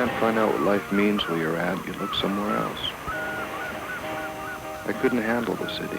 can't find out what life means where you're at, you look somewhere else. I couldn't handle the city.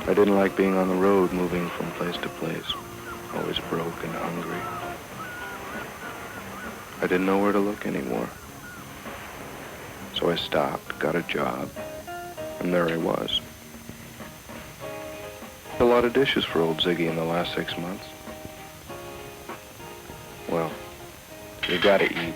I didn't like being on the road, moving from place to place, always broke and hungry. I didn't know where to look anymore. So I stopped, got a job, and there I was. A lot of dishes for old Ziggy in the last 6 months. Well, you gotta eat.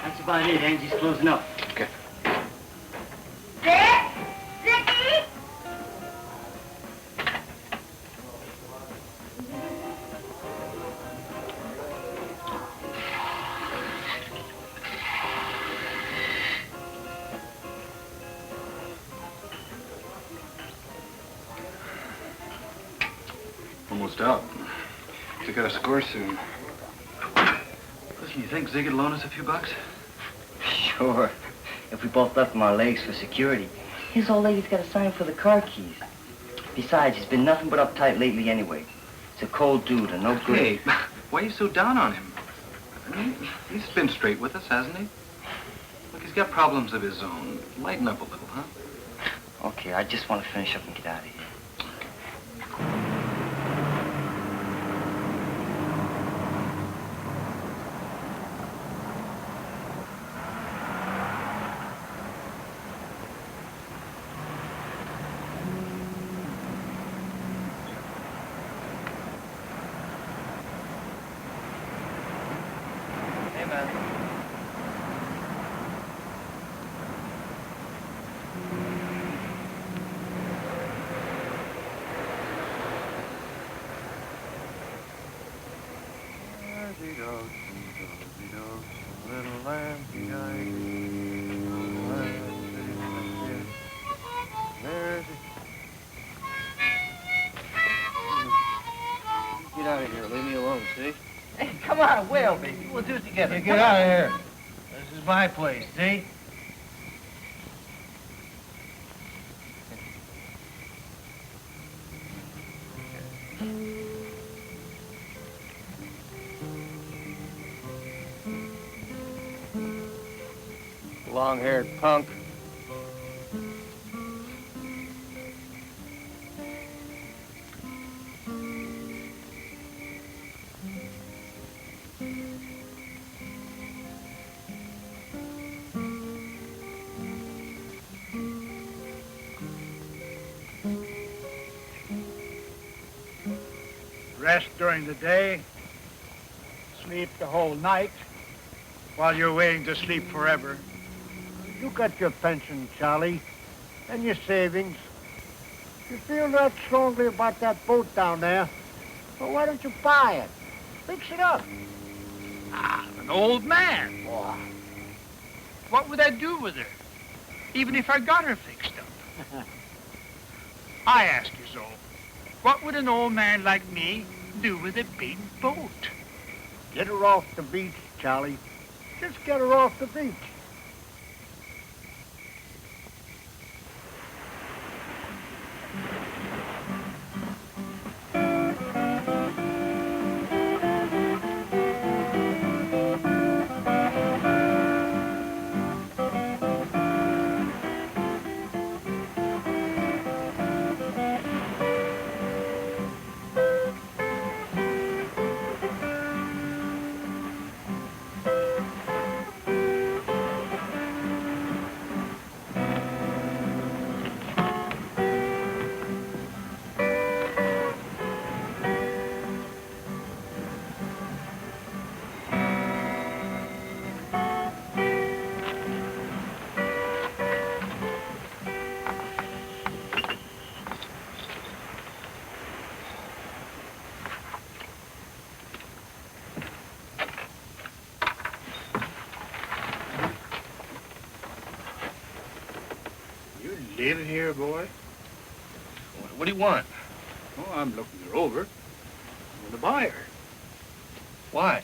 That's about it. Angie's closing up. Okay. There? Ziggy? Almost out. We got a score soon. Listen, you think Ziggy'd loan us a few bucks? Sure. If we both left him our legs for security. His old lady's got to sign for the car keys. Besides, he's been nothing but uptight lately anyway. He's a cold dude and no good. Hey, why are you so down on him? I mean, he's been straight with us, hasn't he? Look, he's got problems of his own. Lighten up a little, huh? Okay, I just want to finish up and get out of here. Get out of here. Leave me alone, see? Hey, come on, Will, baby. We'll do it together. Get out of here. This is my place, see? Long-haired punk. Rest during the day, sleep the whole night, while you're waiting to sleep forever. You got your pension, Charlie, and your savings. You feel that strongly about that boat down there, well, why don't you buy it? Fix it up. I'm an old man. Oh. What would I do with her? Even if I got her fixed up. I ask you so. What would an old man like me do with a big boat? Get her off the beach, Charlie. Just get her off the beach. Live here, boy? What do you want? Oh, I'm looking her over. I want to buy her. Why?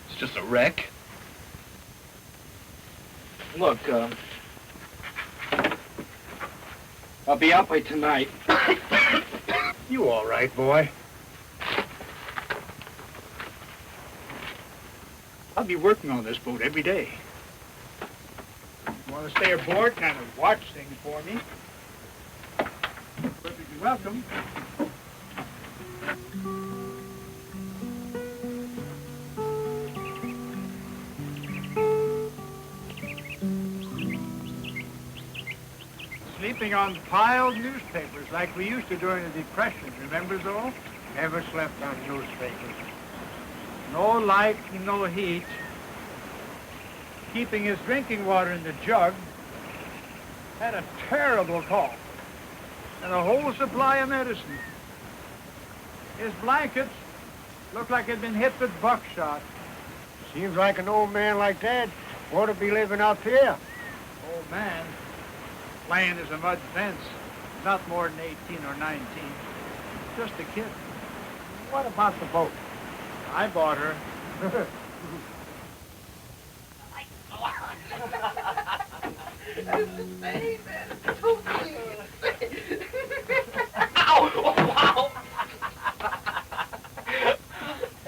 It's just a wreck. Look, I'll be out by tonight. You all right, boy? I'll be working on this boat every day. You want to stay aboard, kind of watch things for me? Perfectly welcome. Sleeping on piled newspapers like we used to during the Depression, remember, Zoe? Never slept on newspapers. No light and no heat. Keeping his drinking water in the jug. Had a terrible cough. And a whole supply of medicine. His blankets looked like it'd been hit with buckshot. Seems like an old man like that ought to be living out here. Old man, playing as a mud fence. Not more than 18 or 19. Just a kid. What about the boat? I bought her. Ow! Oh, wow!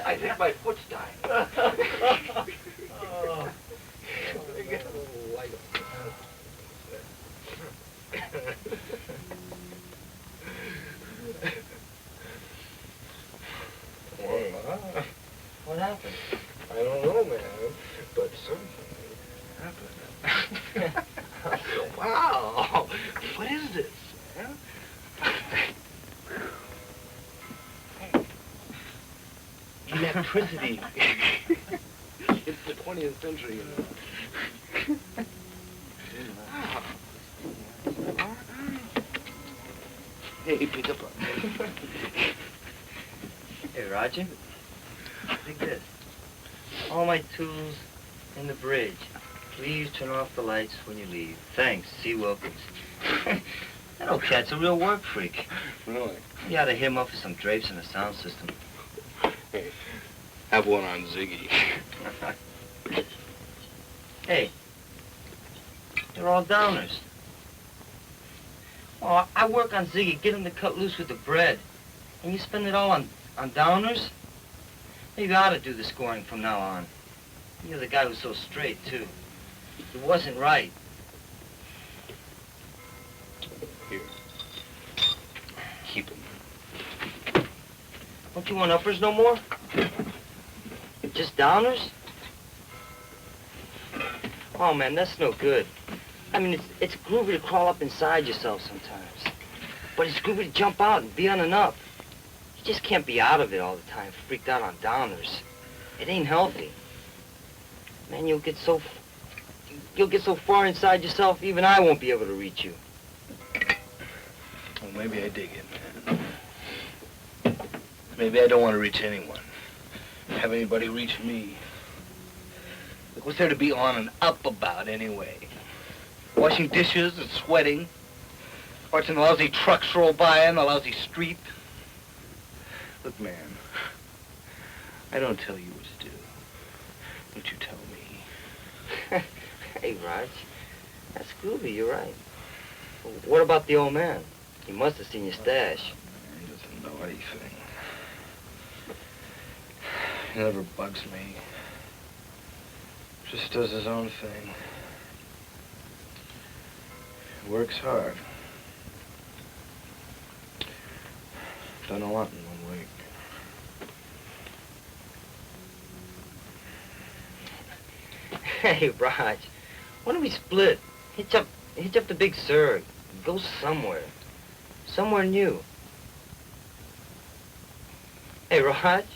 I think my foot's dying. Oh. Hey, what happened? I don't know, man, but something happened. Wow! What is this? Huh? Electricity. It's the 20th century, you know. Wow. Hey, pick up a... Hey, Roger. Take this. All my tools in the bridge. Please turn off the lights when you leave. Thanks, C. Wilkins. That old cat's a real work freak. Really? You ought to hit him up for some drapes and a sound system. Hey, have one on Ziggy. Hey, they're all downers. Oh, I work on Ziggy, get him to cut loose with the bread. And you spend it all on downers? Maybe I ought to do the scoring from now on. You're the guy who's so straight, too. It wasn't right. Here. Keep them. Don't you want uppers no more? Just downers? Oh, man, that's no good. I mean, it's groovy to crawl up inside yourself sometimes. But it's groovy to jump out and be on and up. You just can't be out of it all the time, freaked out on downers. It ain't healthy. Man, you'll get so far inside yourself, even I won't be able to reach you. Well, maybe I dig it, man. Maybe I don't want to reach anyone. Have anybody reach me. Look, what's there to be on and up about, anyway? Washing dishes and sweating. Watching the lousy trucks roll by on the lousy street. Look, man, I don't tell you what to do. Don't you tell me. Hey, Raj, that's groovy, you're right. Well, what about the old man? He must have seen your stash. He doesn't know anything. He never bugs me. Just does his own thing. He works hard. Done a lot in 1 week. Hey, Raj, why don't we split? Hitch up the big Sur. Go somewhere. Somewhere new. Hey, Raj.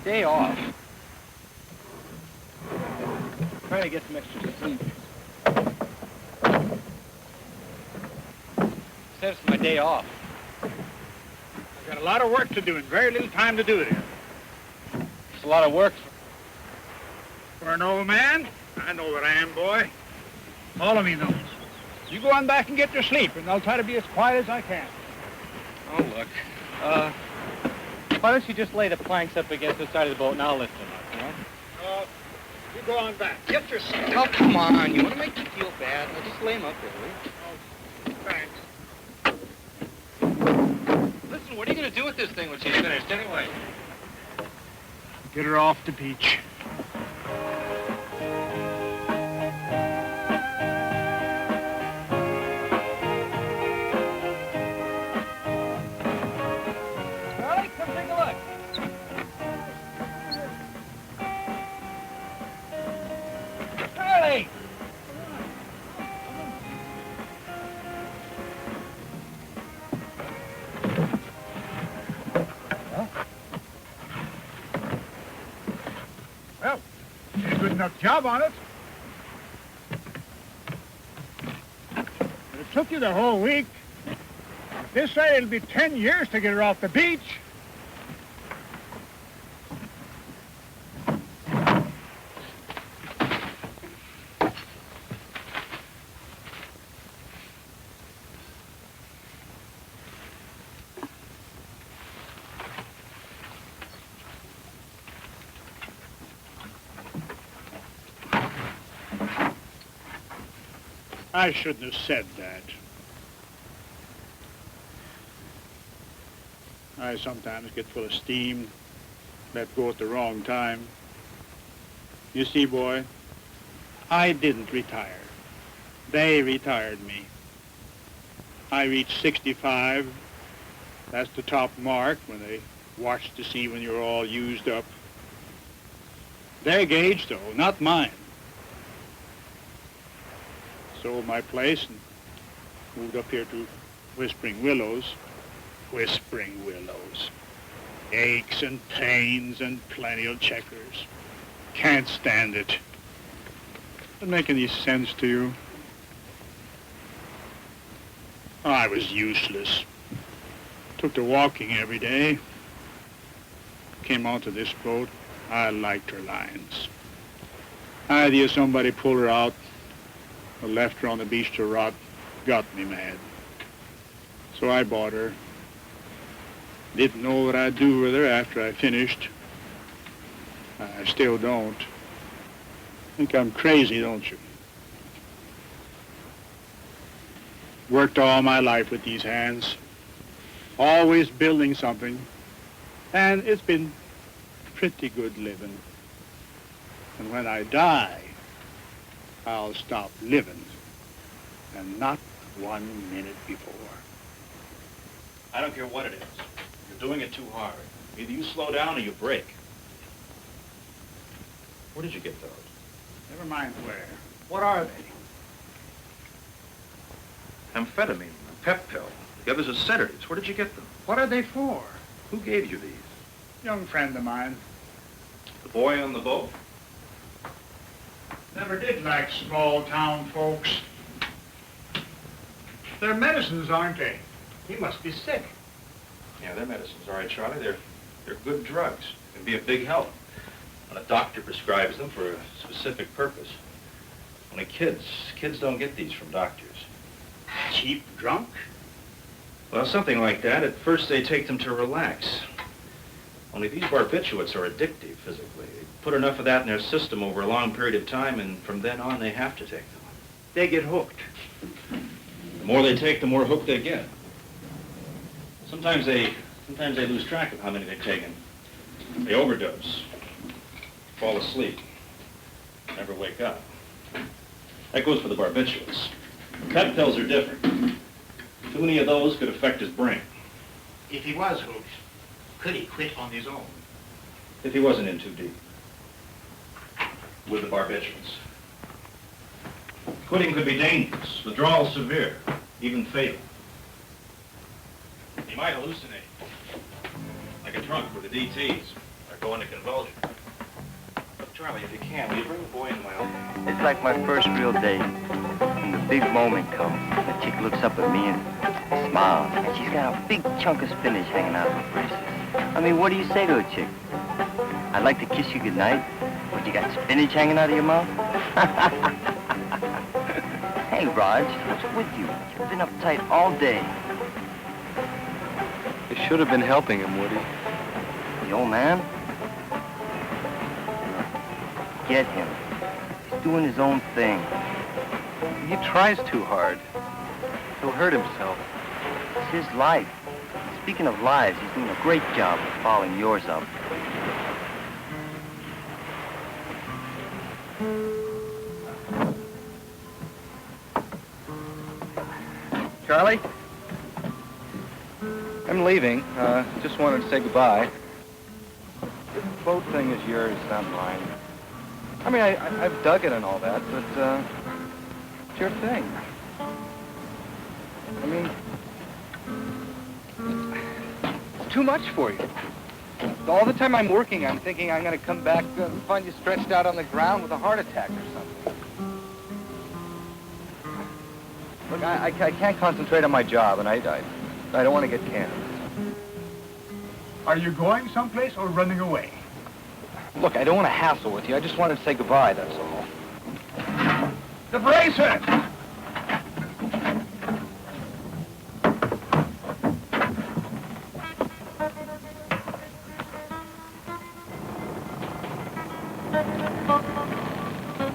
day off. Try to get some extra sleep. Said it's my day off. I've got a lot of work to do and very little time to do it in. It's a lot of work. For an old man, I know what I am, boy. All of me knows. You go on back and get your sleep, and I'll try to be as quiet as I can. Oh, look. Why don't you just lay the planks up against the side of the boat and I'll lift them up, you know? No, you go on back. Get your sleep. Oh, come on. You want to make me feel bad? I'll just lay him up there, will you? Thanks. Listen, what are you going to do with this thing when she's finished anyway? Get her off the beach. Charlie, come take a look. Charlie! Well, did a good enough job on it. But it took you the whole week. At this rate, it'll be 10 years to get her off the beach. I shouldn't have said that. I sometimes get full of steam, let go at the wrong time. You see, boy, I didn't retire. They retired me. I reached 65. That's the top mark when they watch to see when you're all used up. Their gauge, though, not mine. Sold my place and moved up here to Whispering Willows. Whispering Willows. Aches and pains and plenty of checkers. Can't stand it. Doesn't make any sense to you. I was useless. Took to walking every day. Came onto this boat. I liked her lines. Idea somebody pulled her out, or left her on the beach to rot, got me mad. So I bought her. Didn't know what I'd do with her after I finished. I still don't. Think I'm crazy, don't you? Worked all my life with these hands. Always building something. And it's been pretty good living. And when I die, I'll stop living. And not 1 minute before. I don't care what it is. You're doing it too hard. Either you slow down or you break. Where did you get those? Never mind where. What are they? Amphetamine, a pep pill. The others are sedatives. Where did you get them? What are they for? Who gave you these? Young friend of mine. The boy on the boat? Never did like small town folks. They're medicines, aren't they? He must be sick. Yeah, they're medicines, all right, Charlie. They're good drugs. Can be a big help when a doctor prescribes them for a specific purpose. Only kids don't get these from doctors. Cheap drunk? Well, something like that. At first, they take them to relax. Only these barbiturates are addictive physically. They put enough of that in their system over a long period of time, and from then on, they have to take them. They get hooked. The more they take, the more hooked they get. Sometimes they lose track of how many they've taken. They overdose, fall asleep, never wake up. That goes for the barbiturates. Pep pills are different. Too many of those could affect his brain. If he was hooked, could he quit on his own? If he wasn't in too deep. With the barbiturates. Quitting could be dangerous, withdrawal severe, even fatal. He might hallucinate, like a drunk with the DTs, or go into convulsion. But Charlie, if you can, will you bring the boy into my office? It's like my first real date. When the big moment comes, the chick looks up at me and smiles, and she's got a big chunk of spinach hanging out of her braces. I mean, what do you say to a chick? I'd like to kiss you goodnight, but you got spinach hanging out of your mouth? Hey, Raj, what's with you? You've been uptight all day. You should have been helping him, Woody. The old man? Get him. He's doing his own thing. He tries too hard. He'll hurt himself. It's his life. Speaking of lives, he's doing a great job of following yours up. Charlie? I'm leaving. Just wanted to say goodbye. This boat thing is yours, not mine. I mean, I've dug it and all that, but, it's your thing. I mean, it's too much for you. All the time I'm working, I'm thinking I'm going to come back and find you stretched out on the ground with a heart attack or something. Look, I can't concentrate on my job, and I don't want to get canned. Are you going someplace or running away? Look, I don't want to hassle with you. I just wanted to say goodbye, that's all. The bracelet!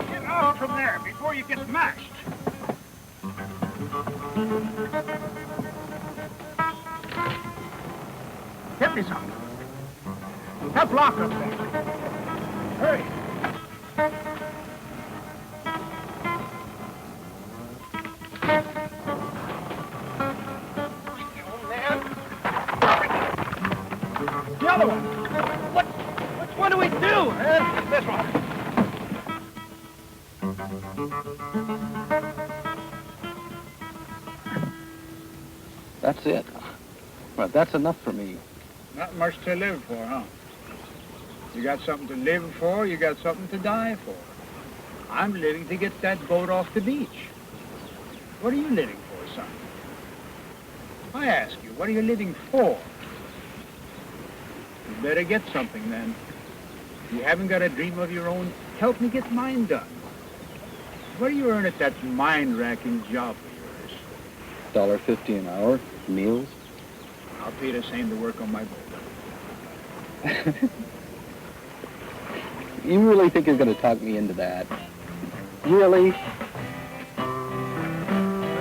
Get out from there before you get smashed. Get me some. That block up there. Hurry. Old man. The other one. Which one do we do? This one. That's it. Well, that's enough for me. Not much to live for, huh? You got something to live for, you got something to die for. I'm living to get that boat off the beach. What are you living for, son? I ask you, what are you living for? You better get something, then. You haven't got a dream of your own. Help me get mine done. What do you earn at that mind-racking job of yours? $1.50 an hour, meals. I'll pay the same to work on my boat. You really think you're going to talk me into that? Really? You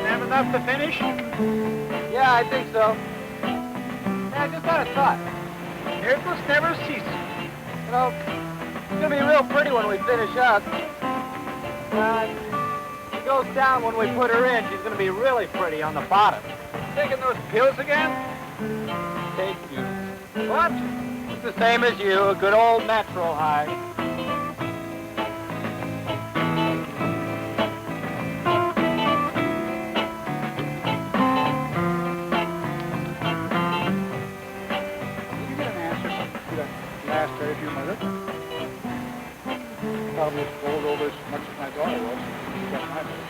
have enough to finish? Yeah, I think so. Yeah, I just had a thought. Miracles never cease. You know, it's gonna be real pretty when we finish up. She goes down when we put her in. She's gonna be really pretty on the bottom. Taking those pills again? Take you. What? It's the same as you, a good old natural high. Last very few minutes. Probably rolled over as much as my daughter was. She got my boat.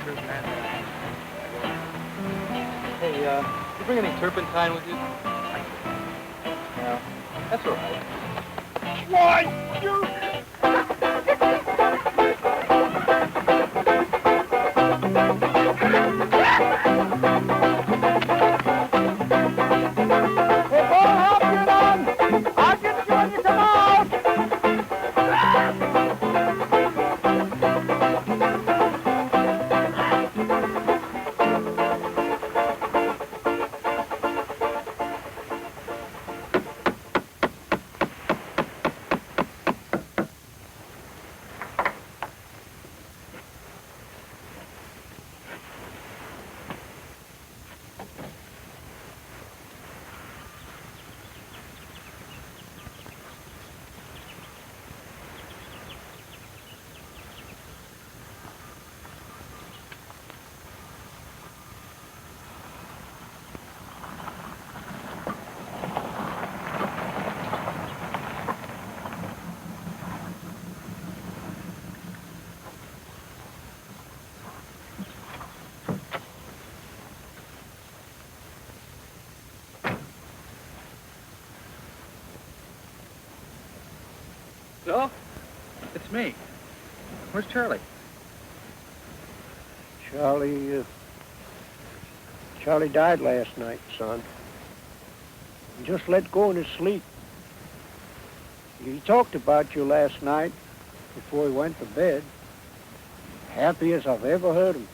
Sure glad that. Hey, you bring any turpentine with you? No, that's all right. Why, you... It's me. Where's Charlie? Charlie died last night, son. He just let go in his sleep. He talked about you last night before he went to bed. Happy as I've ever heard him.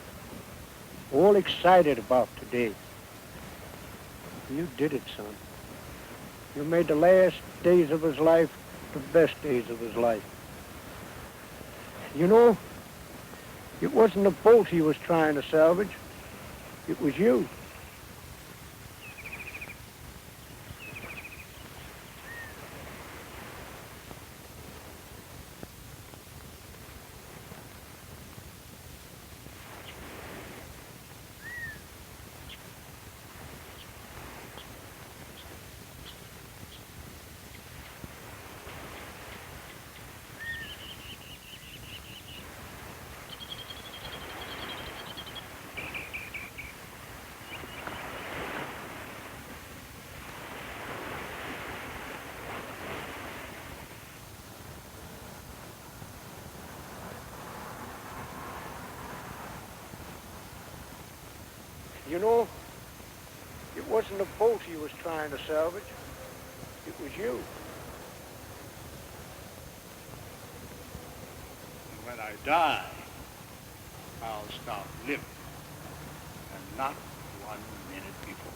All excited about today. You did it, son. You made the last days of his life the best days of his life. You know, it wasn't the boat he was trying to salvage. It was you. You know, it wasn't the boat he was trying to salvage. It was you. When I die, I'll stop living, and not 1 minute before.